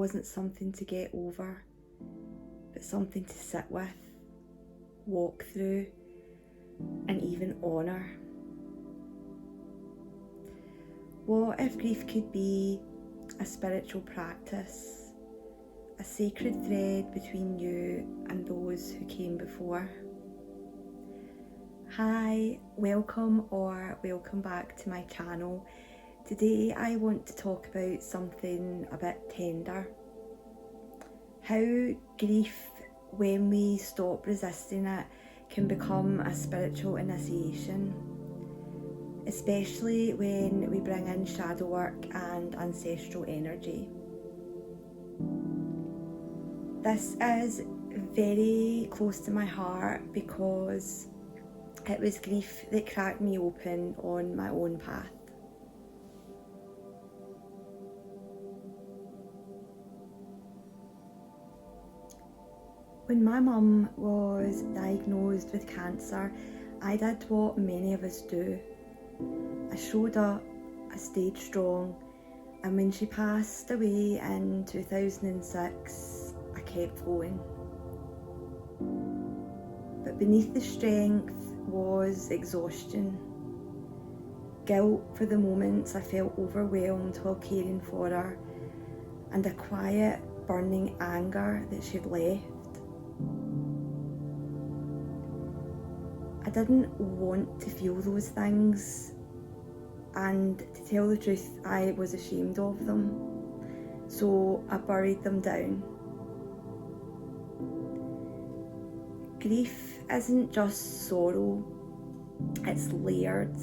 wasn't something to get over, but something to sit with, walk through, and even honour. What if grief could be a spiritual practice, a sacred thread between you and those who came before? Hi, welcome or welcome back to my channel. Today I want to talk about something a bit tender. How grief, when we stop resisting it, can become a spiritual initiation, especially when we bring in shadow work and ancestral energy. This is very close to my heart because it was grief that cracked me open on my own path. When my mum was diagnosed with cancer, I did what many of us do. I showed up, I stayed strong, and when she passed away in 2006, I kept going. But beneath the strength was exhaustion, guilt for the moments I felt overwhelmed while caring for her, and a quiet, burning anger that she'd left. I didn't want to feel those things, and to tell the truth, I was ashamed of them, so I buried them down. Grief isn't just sorrow, it's layered,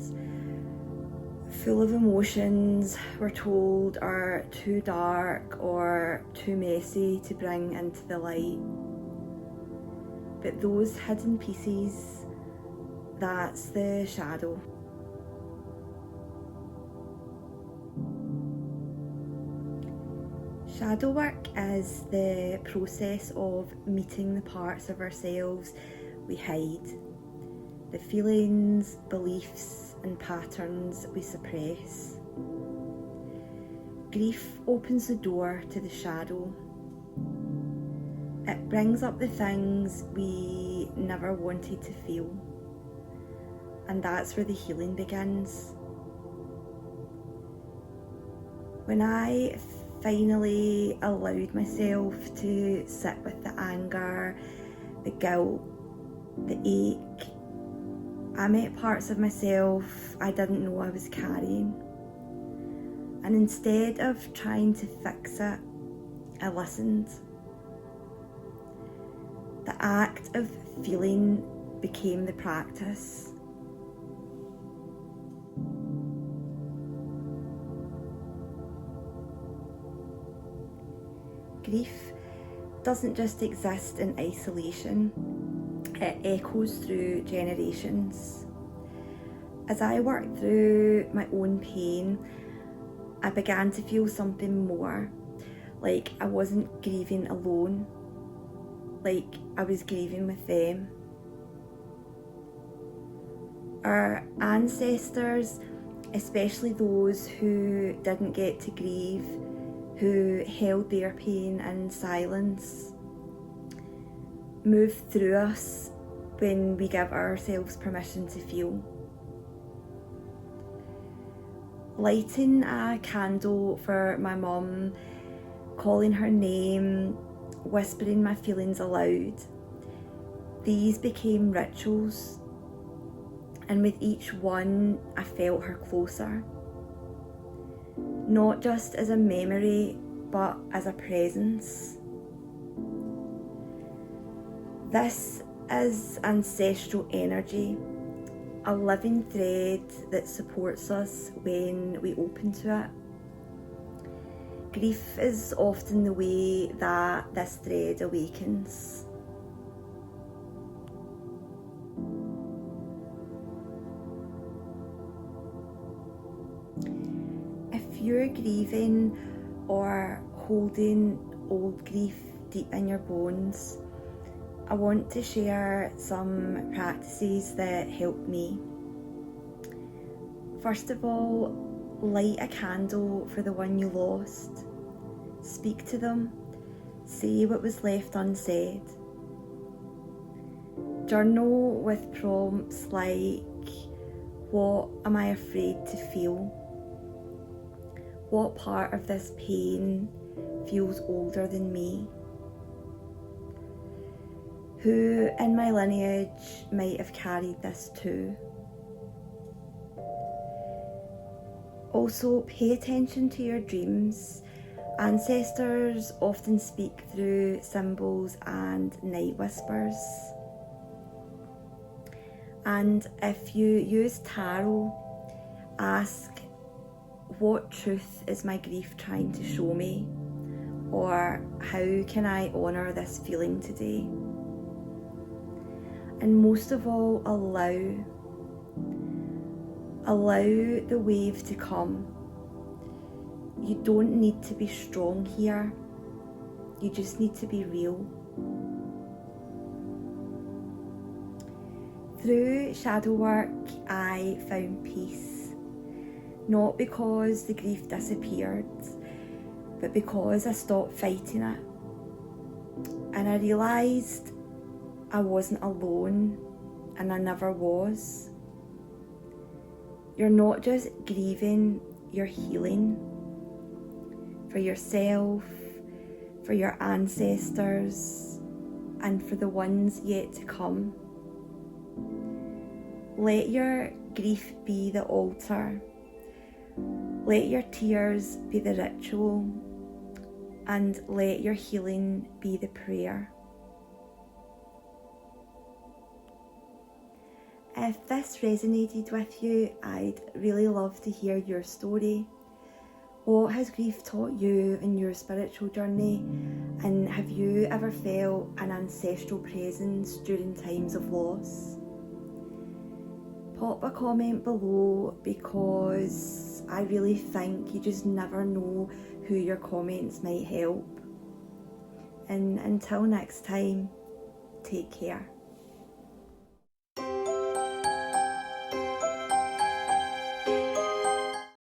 full of emotions we're told are too dark or too messy to bring into the light. But those hidden pieces, that's the shadow. Shadow work is the process of meeting the parts of ourselves we hide, the feelings, beliefs and patterns we suppress. Grief opens the door to the shadow. It brings up the things we never wanted to feel, and that's where the healing begins. When I finally allowed myself to sit with the anger, the guilt, the ache, I met parts of myself I didn't know I was carrying. And instead of trying to fix it, I listened. The act of feeling became the practice. Grief doesn't just exist in isolation, it echoes through generations. As I worked through my own pain, I began to feel something more, like I wasn't grieving alone, like I was grieving with them. Our ancestors, especially those who didn't get to grieve, who held their pain in silence, move through us when we give ourselves permission to feel. Lighting a candle for my mum, calling her name, whispering my feelings aloud, these became rituals, and with each one I felt her closer. Not just as a memory, but as a presence. This is ancestral energy, a living thread that supports us when we open to it. Grief is often the way that this thread awakens. If you're grieving or holding old grief deep in your bones, I want to share some practices that help me. First of all, light a candle for the one you lost. speak to them, say what was left unsaid. Journal with prompts like, what am I afraid to feel? What part of this pain feels older than me? Who in my lineage might have carried this too? Also, pay attention to your dreams. Ancestors often speak through symbols and night whispers. And if you use tarot, ask, what truth is my grief trying to show me? Or how can I honour this feeling today? And most of all, allow the wave to come. You don't need to be strong here. You just need to be real. Through shadow work, I found peace. Not because the grief disappeared, but because I stopped fighting it. And I realised I wasn't alone, and I never was. You're not just grieving, you're healing. For yourself, for your ancestors, and for the ones yet to come. Let your grief be the altar. Let your tears be the ritual. And let your healing be the prayer. If this resonated with you, I'd really love to hear your story. What has grief taught you in your spiritual journey? And have you ever felt an ancestral presence during times of loss? Pop a comment below, because I really think you just never know who your comments might help. And until next time, take care.